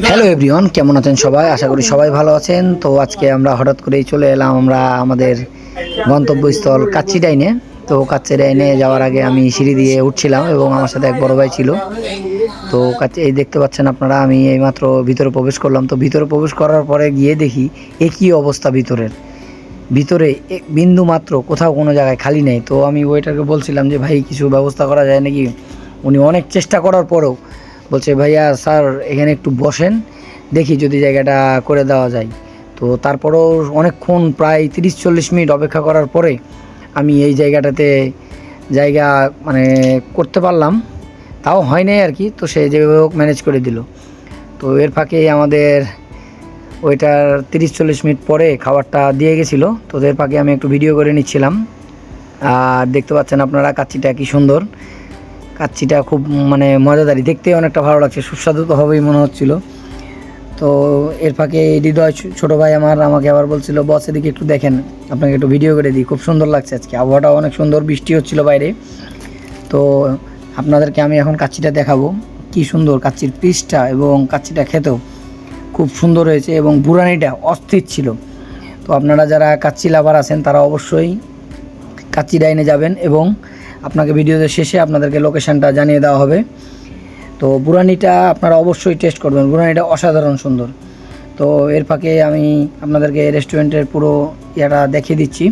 Hello everyone, কেমন আছেন সবাই? আশা করি সবাই ভালো আছেন। তো আজকে আমরা হঠাৎ করেই চলে এলাম আমাদের গন্তব্যস্থল কাচ্চি ডাইনে। তো কাচ্চি ডাইনে যাওয়ার আগে আমি সিঁড়ি দিয়ে উঠছিলাম এবং আমার সাথে এক বড় ভাই ছিল। তো এই দেখতে পাচ্ছেন আপনারা, আমি এইমাত্র ভিতরে প্রবেশ করলাম। তো ভিতরে প্রবেশ করার পরে গিয়ে দেখি একই অবস্থা ভিতরে এক বিন্দু মাত্র কোথাও কোনো জায়গায় খালি নেই। তো আমি ওয়েটারকে বলছিলাম যে ভাই কিছু ব্যবস্থা করা যায় নাকি। উনি অনেক চেষ্টা করার পরেও বলছে ভাইয়া স্যার এখানে একটু বসেন, দেখি যদি জায়গাটা করে দেওয়া যায়। তো তারপরেও অনেকক্ষণ প্রায় 30-40 মিনিট অপেক্ষা করার পরে আমি এই জায়গাটাতে জায়গা মানে করতে পারলাম। তাও হয় নাই আর কি। তো সে যেভাবে হোক ম্যানেজ করে দিল। তো এর ফাঁকে আমাদের ওইটার 30-40 মিনিট পরে খাবারটা দিয়ে গেছিলো। তো এর ফাঁকে আমি একটু ভিডিও করে নিচ্ছিলাম। আর দেখতে পাচ্ছেন আপনারা কাচ্চিটা কি সুন্দর। কাচ্চিটা খুব মানে মজাদারি, দেখতে অনেকটা ভালো লাগছে, সুস্বাদু তো হবেই মনে হচ্ছিল। তো এর ফাঁকে হৃদয় ছোটো ভাই আমাকে আবার বলছিল বস এদিকে একটু দেখেন, আপনাকে একটু ভিডিও করে দিই, খুব সুন্দর লাগছে আজকে, আবহাওয়াটাও অনেক সুন্দর, বৃষ্টি হচ্ছিল বাইরে। তো আপনাদেরকে আমি এখন কাচ্চিটা দেখাবো, কি সুন্দর কাচ্চির পিসটা এবং কাচ্চিটা খেতেও খুব সুন্দর হয়েছে এবং বুড়ানিটা অস্থির ছিল। তো আপনারা যারা কাচ্চি লাভার আছেন তারা অবশ্যই কাচ্চি ডাইনে যাবেন এবং আপনাকে ভিডিওতে শেষে আপনাদেরকে লোকেশানটা জানিয়ে দেওয়া হবে। তো বুড়ানিটা আপনারা অবশ্যই টেস্ট করবেন, বুড়ানিটা অসাধারণ সুন্দর। তো এর ফাঁকে আমি আপনাদেরকে রেস্টুরেন্টের পুরো ইয়েটা দেখিয়ে দিচ্ছি।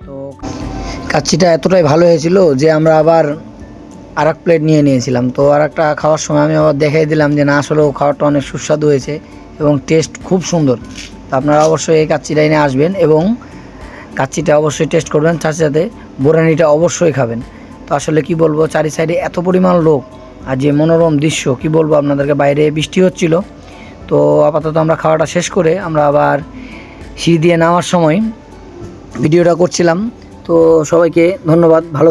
তো কাচ্চিটা এতটাই ভালো হয়েছিল যে আমরা আবার আর এক প্লেট নিয়েছিলাম। তো আর একটা খাওয়ার সময় আমি আবার দেখিয়ে দিলাম যে না আসলেও খাবারটা অনেক সুস্বাদু হয়েছে এবং টেস্ট খুব সুন্দর। তো আপনারা অবশ্যই এই কাচ্চি ডাইনে আসবেন এবং কাচ্চিটা অবশ্যই টেস্ট করবেন, সাথে সাথে বুড়ানিটা অবশ্যই খাবেন। তো আসলে কি বলবো, চারি সাইডে এত পরিমাণ লোক আর যে মনোরম দৃশ্য কি বলবো আপনাদেরকে। বাইরে বৃষ্টি হচ্ছিল। তো আপাতত আমরা খাওয়াটা শেষ করে আমরা আবার সিঁড়ি দিয়ে নামার সময় ভিডিওটা করছিলাম। তো সবাইকে ধন্যবাদ, ভালো।